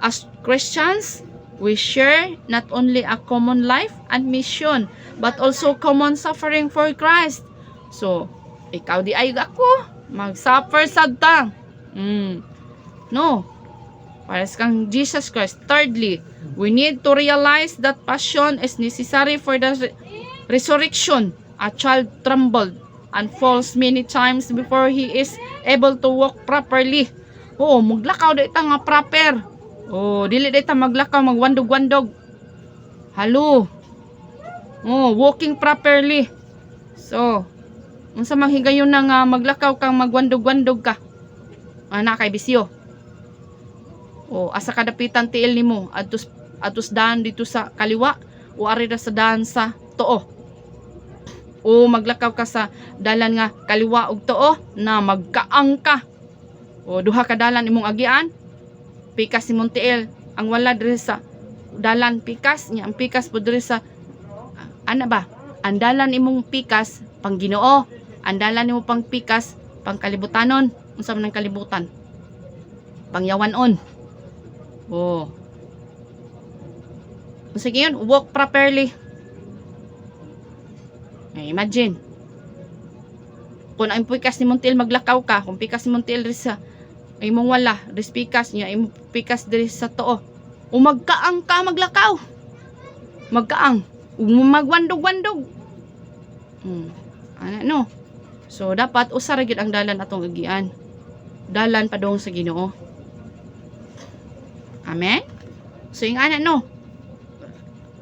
As Christians, we share not only a common life and mission, but also common suffering for Christ. So, ikaw di ay ako, mag-suffer sad ta. No. Pares kang Jesus Christ. Thirdly, we need to realize that passion is necessary for the resurrection. A child trembled and falls many times before he is able to walk properly. Oo, maglakaw da ita nga proper. Oh, dili da ita maglakaw, magwandog-wandog. Halo. Oh, walking properly. So, unsa man higayon na nga maglakaw kang magwandog-wandog ka. Ana kay bisyo. O asa kadapitan tiil nimo adtos daan dito sa kaliwa o ari ra sa daan sa tuo. O maglakaw ka sa dalan nga kaliwa ug tuo na magkaang ka. O duha ka dalan imong agian, pikas imong tiil ang wala diri sa dalan pikas nya ang pikas po diri sa ana ba? Ang dalan imong pikas pang Ginoo, ang dalan nimo pang pikas pang kalibutanon. Unsa man ang kalibutan? Pangyawanon. Oh. Sige yun, walk properly. Imagine. Kung ang pikas ni Montiel maglakaw ka, kung pikas ni Montiel sa imong wala, ris pikas niya, imong pikas diri sa too. O magkaang ka maglakaw. Magkaang. Magwandog-wandog. Ano no? So dapat usa ra gyud ang dalan atong agian. Dalan padung sa Ginoo. Amen? So, yung ana, no?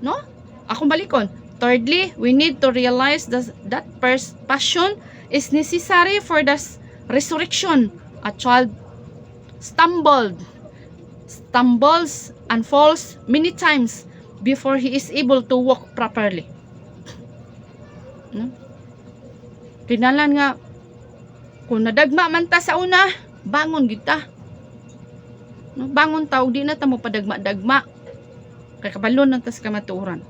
No? Akong balikon. Thirdly, we need to realize that passion is necessary for the resurrection. A child stumbles and falls many times before he is able to walk properly. No? Tinalan nga, kung nadagma man ta sa una, bangon kita. No, bangon taog di na ta mo padagma-dagma. Kay kabalon na tas kamaturan.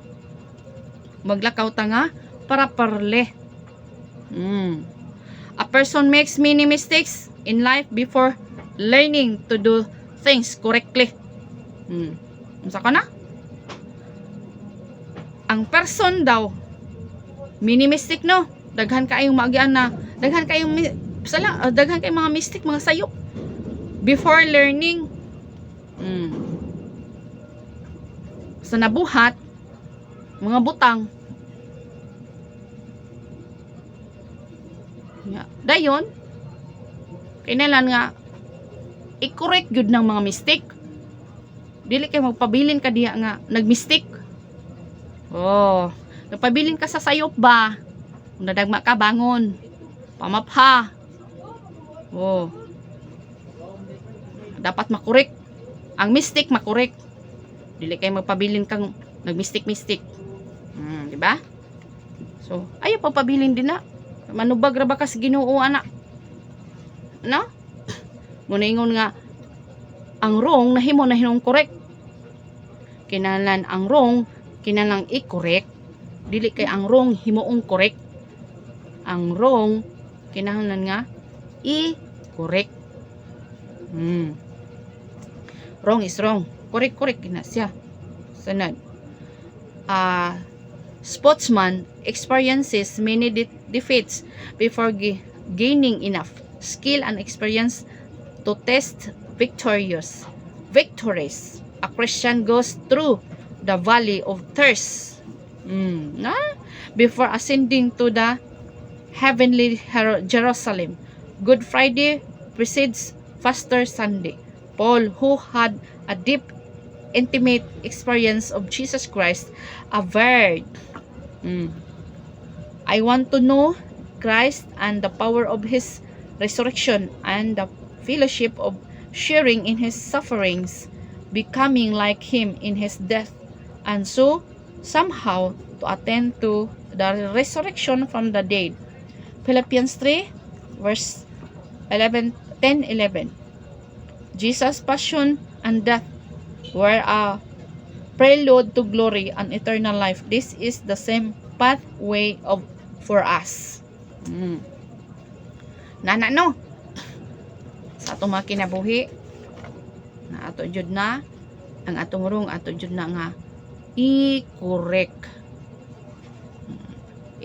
Maglakaw ta nga para parle. A person makes many mistakes in life before learning to do things correctly. Unsa ka na? Ang person daw mini mistake no. Daghan kaayong maagian na, daghan kayong mga mistake, mga sayop before learning. Sa nabuhat mga butang dayon kailangan nga i-correct gyud ng mga mistake. Dili kay magpabilin ka diha nga nagmistake. Nagpabilin ka sa sayop ba? Kung nadagma ka, bangon. Pamapha. Dapat makorek. Ang mistake makorek. Dili kay magpabilin kang nagmistik-mistik. Diba? So, ayaw papabilin din na. Manubag ra ba ka sa Ginoo, anak? No? Muna ingon nga, ang wrong nahimo na hinong correct. Kinalan ang wrong, kinalang i-correct. Dili kay ang wrong himuong correct. Ang wrong, kinahanglan nga i-correct. Wrong is wrong. Correct na siya. Sunod. Sportsman experiences many defeats before gaining enough skill and experience to test victories. A Christian goes through the valley of thirst before ascending to the heavenly Jerusalem. Good Friday precedes Faster Sunday. Paul, who had a deep, intimate experience of Jesus Christ, averred, I want to know Christ and the power of His resurrection and the fellowship of sharing in His sufferings, becoming like Him in His death, and so somehow to attain to the resurrection from the dead. Philippians 3 verse 10-11. Jesus' passion and death were a prelude to glory and eternal life. This is the same pathway for us. Nana no, sa atong mga kinabuhi na ato jud na ang atong rong ato jud na nga i-correct.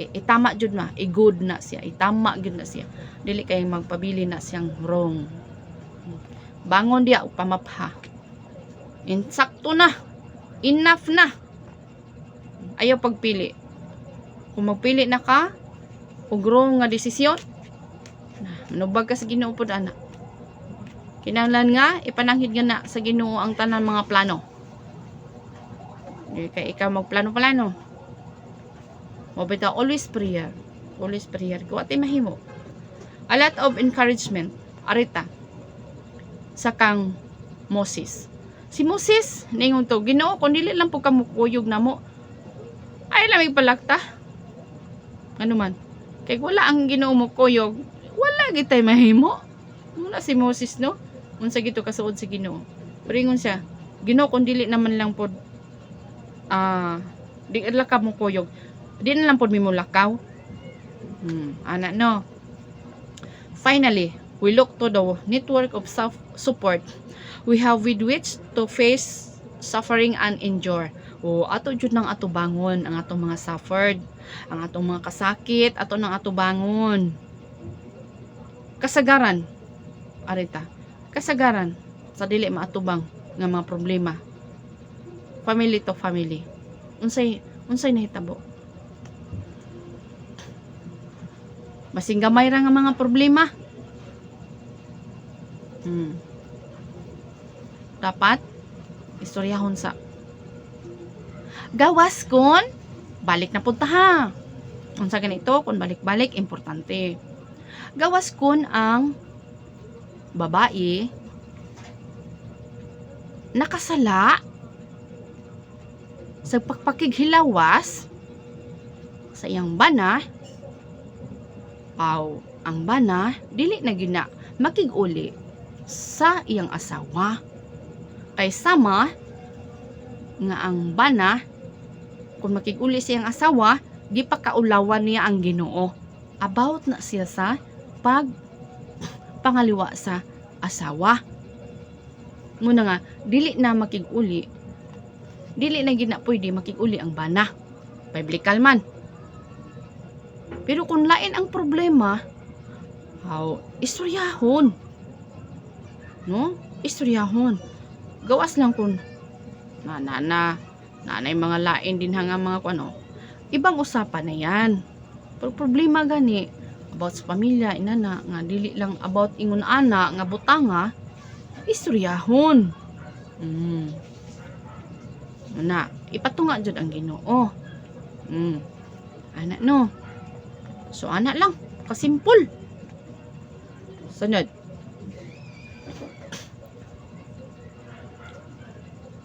Itama jud na, i-good na siya, itama jud na siya. Dili kay magpabili na siyang wrong. Bangon dia pamapha. Insakto na. Enough na. Ayaw pagpili. Kung magpili na ka og wrong nga desisyon, manubag ka sa Ginoo pud ana. Kinahanglan nga ipananghid nga na sa Ginoo ang tanan mga plano. Di kay ikaw magplano-plano. Mabita always prayer. Always prayer. Kung ati mahimo. A lot of encouragement. Arita. Sa kang Moses. Si Moses, ningon to, Ginoo, kung dili lang po kamukuyog na mo, ay lamig palakta. Ano man. Kaya wala ang Ginoo mo kuyog, wala gitay mahimo. Muna si Moses, no? Unsa gito kasuod si Ginoo. Pringon siya, Ginoo, kung dili naman lang po, di lang ka mo kuyog, di na lang po mimulakaw. Ana, no? Finally, we look to the network of self-support we have with which to face suffering and endure. O ato jud nang ato bangon ang atong mga suffered, ang atong mga kasakit, ato nang ato bangon. Kasagaran, arita, kasagaran sa dili maatubang nga mga problema. Family to family. Unsay nahitabo? Basing gamay ra nga mga problema. Dapat istoryahon sa gawas kun balik na punta ha. Unsa ganito kun balik-balik importante. Gawas kun ang babae nakasala sa pagpakighilawas sa iyang bana. Ang bana dili na gina makig-uli sa iyang asawa. Kay sama nga ang bana kung makig-uli siyang asawa, di pa kaulawan niya ang Ginoo. About na siya sa pangaliwa sa asawa. Muna nga, dili na makig-uli. Dili na gina pwede makig-uli ang bana. Biblical man. Pero kung lain ang problema, istoryahon. No? Istoryahon. Gawas lang kun nanay mga lain din hanga mga kuno. Ibang usapan na yan. Pero problema gani about sa pamilya inana nga dili lang about ingon ana nga butanga, istoryahon. Na ipatunga jud ang Ginoo. Ana no. So ana lang, kasimpol. Sunod.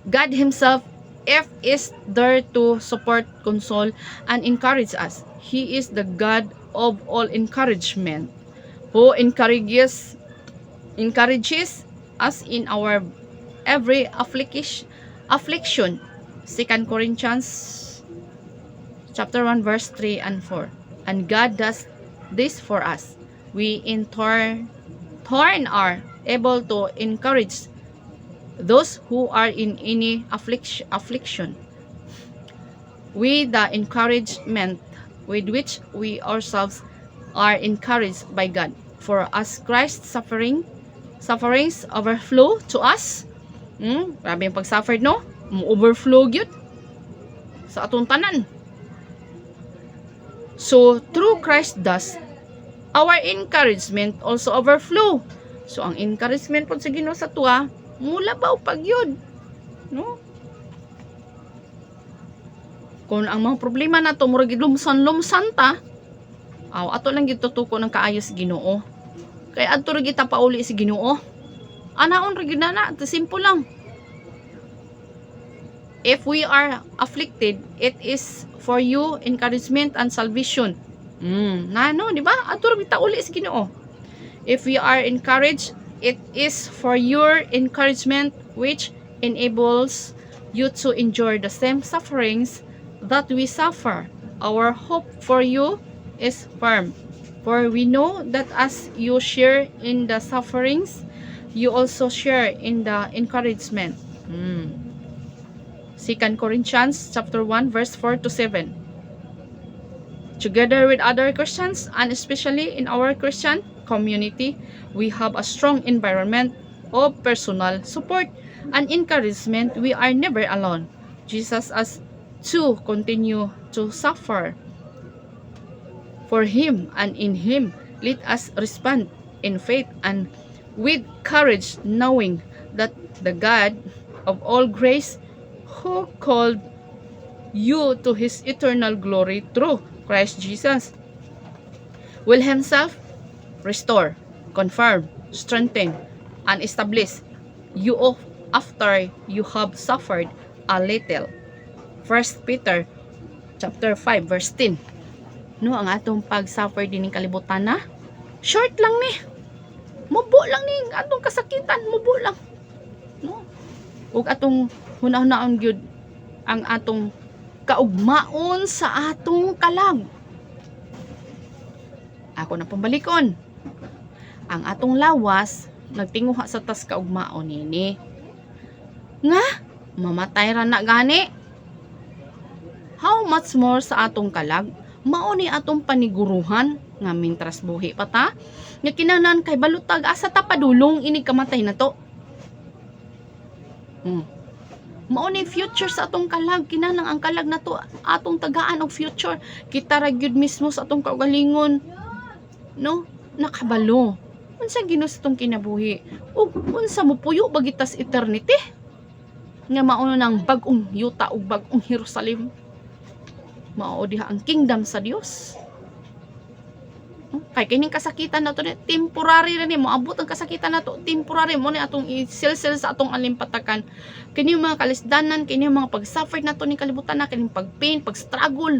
God Himself is there to support, console, and encourage us. He is the God of all encouragement, who encourages us in our every affliction. 2 Corinthians chapter 1 verse 3 and 4. And God does this for us. We in turn are able to encourage those who are in any affliction with the encouragement with which we ourselves are encouraged by God. For as Christ's sufferings overflow to us, grabe yung pag-suffered, no? Overflow yun sa atong tanan. So through Christ does our encouragement also overflow. So ang encouragement po sa Ginoo sa tuwa mula ba pag yun, no? Kung ang mga problema na to murag lumsan ta, ato lang gitutuko ng kaayo sa Ginoo. Kaya adto ra kita pauli sa Ginoo. Anaon ra gyud na, simple lang. If we are afflicted, it is for you encouragement and salvation. Nano, di ba? Adto ra kita uli sa Ginoo. If we are encouraged, it is for your encouragement which enables you to endure the same sufferings that we suffer. Our hope for you is firm, for we know that as you share in the sufferings, you also share in the encouragement. 2 Corinthians chapter 1 verse 4 to 7. Together with other Christians, and especially in our Christian community, we have a strong environment of personal support and encouragement. We are never alone. Jesus as to continue to suffer for Him and in Him. Let us respond in faith and with courage, knowing that the God of all grace, who called you to His eternal glory through Christ Jesus, will Himself restore, confirm, strengthen, and establish you after you have suffered a little. 1 Peter chapter 5 verse 10. No, ang atong pag-suffer din ng kalibutan na short lang ni. Mubo lang ni atong kasakitan, mubo lang. No. Ug atong hunahunahon gyud ang atong kaugmaon sa atong kalag. Ako na pambalikon. Ang atong lawas nagtinguha sa tas kaugmaon nini. Nga mamatay ra na gani. How much more sa atong kalag? Mao ni atong paniguruhan nga mintras buhi pa ta nga kinahanglan kay balutag asa ta padulong ini kamatay na to. Mao ni future sa atong kalag, kinahanglan ang kalag na to atong tagaan og future. Kita ra gyud mismo sa atong kaugalingon, no, nakabalo unsa Ginoo sa atong kinabuhi ug unsa mo puyo bagitas eternity nga mao nang bag-ong yuta ug bag-ong Jerusalem. Mao diha ang kingdom sa Dios. Kay kining kasakitan nato ni temporary ra ni, moabot ang kasakitan nato temporary mo ni atong isilsil sa atong alimpatakan. Kini mga kalisdanan, kini mga pag-suffer nato ni kalibutan na, kining pag-pain, pag-struggle,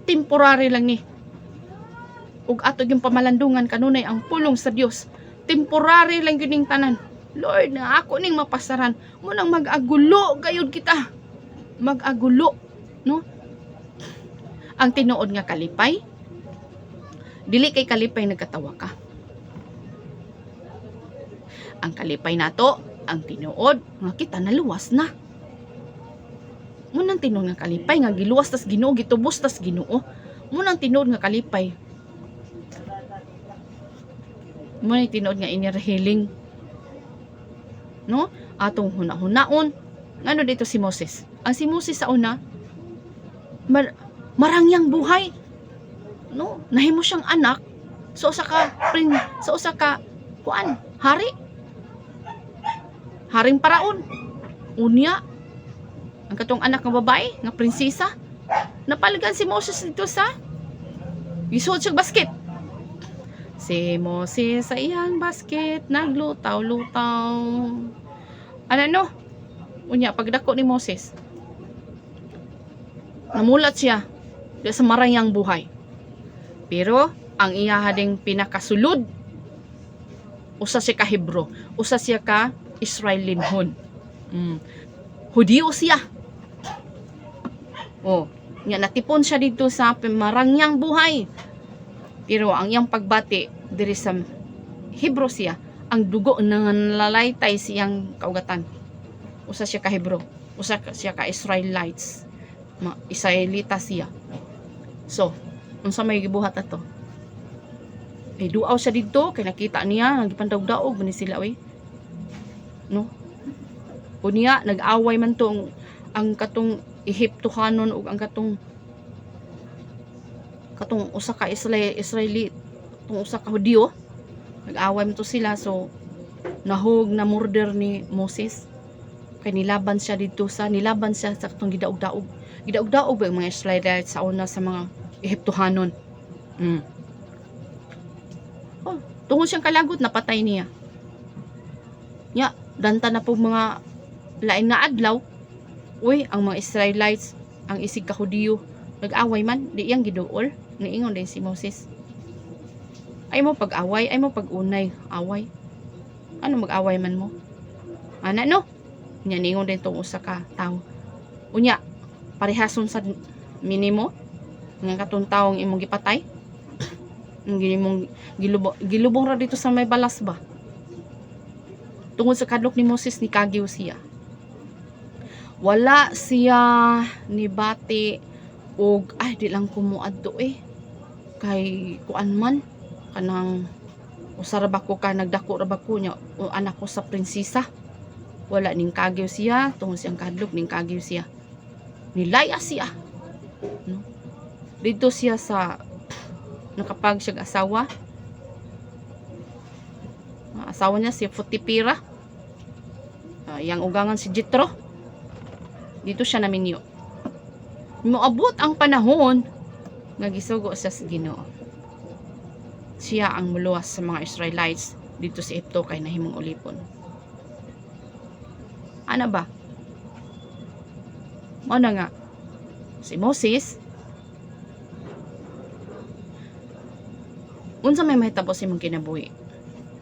temporary lang ni. Ug ato gyud pamalandungan kanunay ang pulong sa Dios, temporary lang gyud ning tanan. Lord, na ako ning mapasaran mo nang mag-agulo gayud kita, mag-agulo, no? Ang tinuod nga kalipay, dili kay kalipay nagkatawa ka. Ang kalipay nato, ang tinuod nga kita naluwas na. Munang tinuod nga kalipay nga giluwas tas Ginoo, gitubos tas Ginoo. Munang tinuod nga kalipay. Munang tinuod nga inner healing. No? Atong hunahunaon. Ngano dito si Moses? Ang si Moses sa una, marangyang buhay. No, nahimo siyang anak sa usa ka hari. Haring paraon. Unya ang katong anak nga babae nga prinsesa, napaligan si Moses dito sa isuod siyang basket. Si Moses sa iyang basket naglutaw-lutaw. Ano no? Unya pagdako ni Moses, namulat siya sa marayang buhay. Pero ang iyaha ding pinakasulod, usa siya ka Hebro, usa siya ka Israelinhon. Hudiyo siya. Nga natipon siya dito sa marangyang buhay. Pero ang iyang pagbati diri sa Hebro siya, ang dugo nanlalaytay siyang kaugatan. Usa siya ka Hebro, usa siya ka Israelites. Israelita siya. So, unsa may gibuhat ato? Duaw siya dito kay nakita niya nagipandaog-daog man sila oy. No? Unya nag-away man to ang katong Ehiptohanon ug ang katong usa ka Israeli, tong usa ka Hudiyo. Nag-away man to sila, so nahog na murder ni Moses. Kay nilaban siya sa katong gidaog-daog. Gidaog-daog ba ang mga Israelites sa una sa mga Ehiptohanon. Tungod siyang kalagot, napatay niya. Danta na po mga lain na adlaw. Ang mga Israelites, ang isig ka Hudiyo, nag-away man, di iyang giduol. Niingon din si Moses. Ay mo pag-away, ay mo pag-unay, away. Ano mag-away man mo? Ana no? Nya ningon din tong usa ka tawo. Unya, parehason sa minimo nga katong tawong imong gipatay. Ang ginimong gilubong ra dito sa may balas ba. Tungod sa kadlok ni Moses ni kagiw siya. Wala siya ni bati og ay di lang ko moadto kay kuan man kanang usara ba ko ka nagdako ra ba ko nya anak ko sa prinsesa. Wala ning kagiw siya tungod siyang kadlok ning kagiw siya. Nilaya siya. No? Dito siya sa nakapag siya asawa. Asawa niya si Futipira. Yang ugangan si Jitro. Dito siya naminyo. Moabot ang panahon nga gisugo siya sa Ginoo. Siya ang muluwas sa mga Israelites dito sa Egypto kay nahimong ulipon. Ano ba? Ano nga? Si Moses unsa may mahitabo sa imong kinabuhi?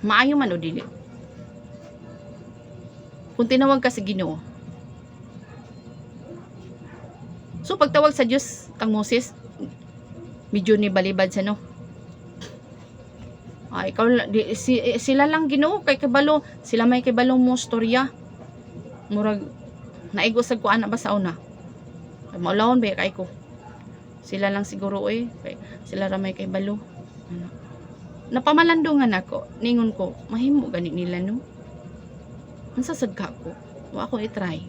Maayo man o dili? Kung tinawag ka sa Ginoo. So pagtawag sa Dios kang Moses, medyo ni balibad sa no. Ay ikaw sila lang Ginoo kay kabalo, sila may kabalo mo storya. Murag naigo sa kuan na ba sa una? Kay maulawon ba kay ko? Sila lang siguro kay sila ra may kabalo. Ano? Napamalandungan ako, ningon ko, mahimo gani nila no. Unsa sad ka ko? Wa ako i-try.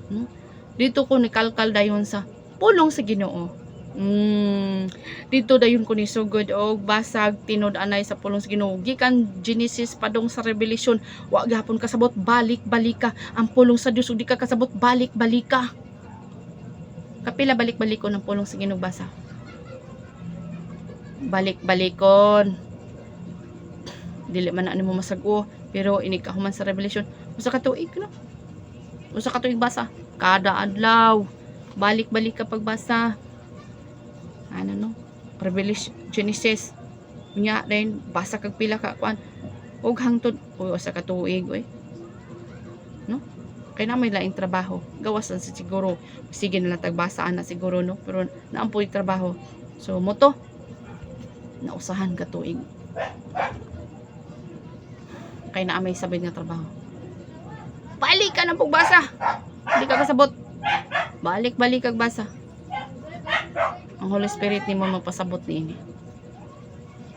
No? Dito ko nikalkal dayon sa pulong sa Ginoo. Dito dayon ko ni sugod og basag tinud anay sa pulong sa Ginoo. Gikan Genesis padong sa Revelation, wa gihapon kasabot balik-balika ang pulong sa Dios ug di ka kasabot balik-balika. Kapila balik-balikon ang pulong sa Ginoo basa? Balik-balikon. Dili man na nimo masag-o pero ini kahuman sa Revelation usa ka tuig no. Usa ka tuig basa kada adlaw. Balik-balik ka pagbasa. Ano no? Revelation Genesis. Unya din basa kag pila ka kuan og hangtod usa ka tuig no? Kay na may laing trabaho. Gawasan sa siguro. Sige na lang tagbasaan na siguro no pero naampoy trabaho. So moto nausahan ka tuig. Kay na may sabid nga trabaho. Balik ka na pagbasa. Hindi ka kasabot. Balik-balik kag basa. Ang Holy Spirit ni mo magpasabot niini.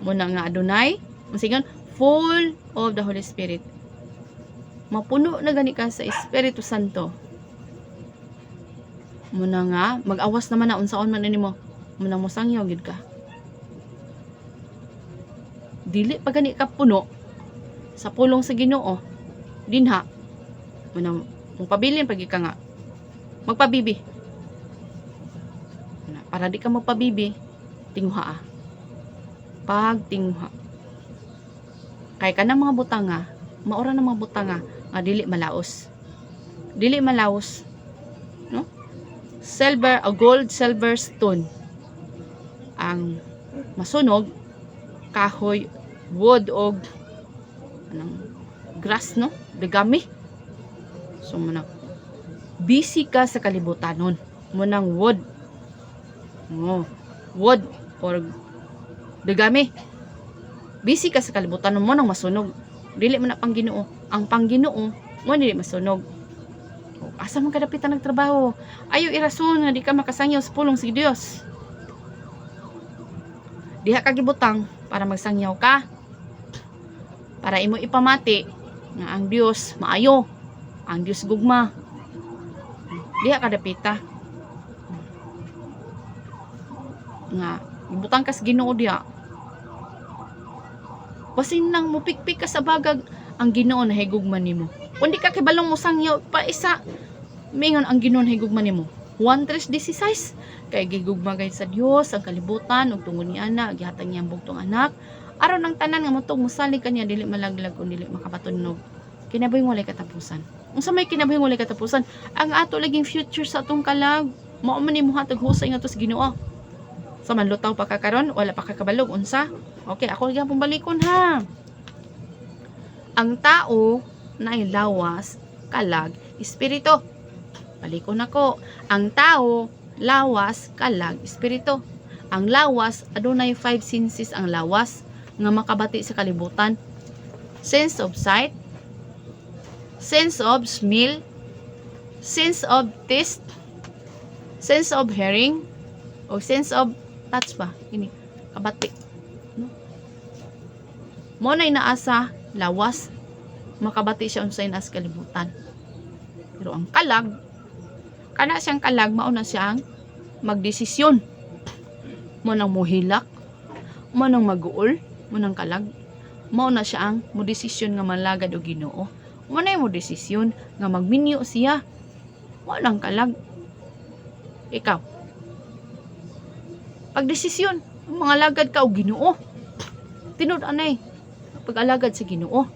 Muna nga Adonai, masigan full of the Holy Spirit. Mapuno na gani ka sa Espiritu Santo. Muna nga mag-awas naman na unsaon man nimo. Muna mo sangyaw gid ka. Dili pa gani ka puno sa pulong sa Ginoo dinha muna mong pabilin pag ka nga magpabibi para di ka magpabibi tinguha pag tinguha kay kanang mga butanga maura ng mga butanga nga dili malaos no silver gold silver stone ang masunog kahoy wood og anong grass no dagami so muna busy ka sa kalibutanon munang wood or dagami busy ka sa kalibutanon mo nang masunog dili man na pang Ginoo ang pang Ginoo mo dili masunog asa man kadapitan nagtrabaho ayo irason nga di ka makasangyaw sa pulong sa Dios diha ka gibutang para magsangyaw ka para imo ipamati nga ang Dios maayo, ang Dios gugma. Diha kadapita. Nga ibutang kas Ginoo diha. Basin nang mupikpik ka sa bagag ang Ginoo na higugma nimo. Kundi ka kibalong mo sangyaw pa isa mingon ang Ginoo na higugma nimo. 1:16 kay gigugma gayud sa Dios ang kalibutan ug tungod ni ana gihatag niya ang bugtong anak. Aron ng tanan nga motong musalig kaniya dili malaglag kun dili makapatunog. Kinabuhing walay katapusan. Unsa may kinabuhing walay katapusan? Ang ato laging future sa atong kalag, mao man nimo hatag husay nga to sa Ginoo. Sa manlutaw pa ka karon, wala pa ka kabalog unsa? Okay, ako gyapon balikon ha. Ang tao na lawas, kalag, espiritu. Paliko nako. Ang tao, lawas, kalag, espiritu. Ang lawas, adunay 5 senses ang lawas nga makabati sa kalibutan. Sense of sight, sense of smell, sense of taste, sense of hearing, o sense of touch ba? Ini, kabati. No? Mo na inaasa, lawas, makabati siya unsay nas kalibutan. Pero ang kalag, kana siyang kalag, mauna siyang magdesisyon. Mo nang muhilak, mo nang maguol, mo nang kalag, mauna siya ang modesisyon nga manlagad o Ginoo. Mo na yung modesisyon nga magminyo siya. Mo lang kalag. Ikaw, pagdesisyon, mga lagad ka o Ginoo. Tinud anay, pag-alagad sa Ginoo.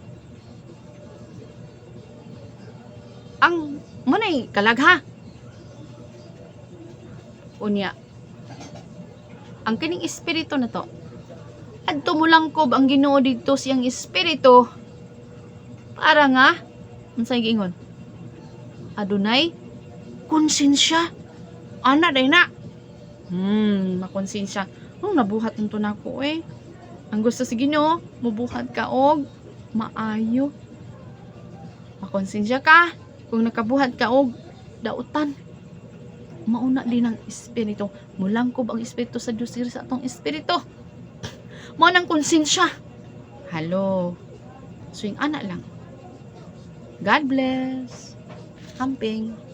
Ang manay kalag ha. Unya, ang kining espiritu na to, adto mo lang ko ang Ginoo dito siyang espiritu para nga unsay giingon? Adunay konsensya. Ana day na. Makonsensya. Nabuhat nito nako eh. Ang gusto sa Ginoo, mubuhat ka og maayo. Makonsensya ka kung nakabuhat ka og dautan. Mauna din ang espiritu. Mulangkob ang espiritu sa Dios sa atong espiritu. Mo nang konsensya. Hello. Swing ana lang. God bless. Camping.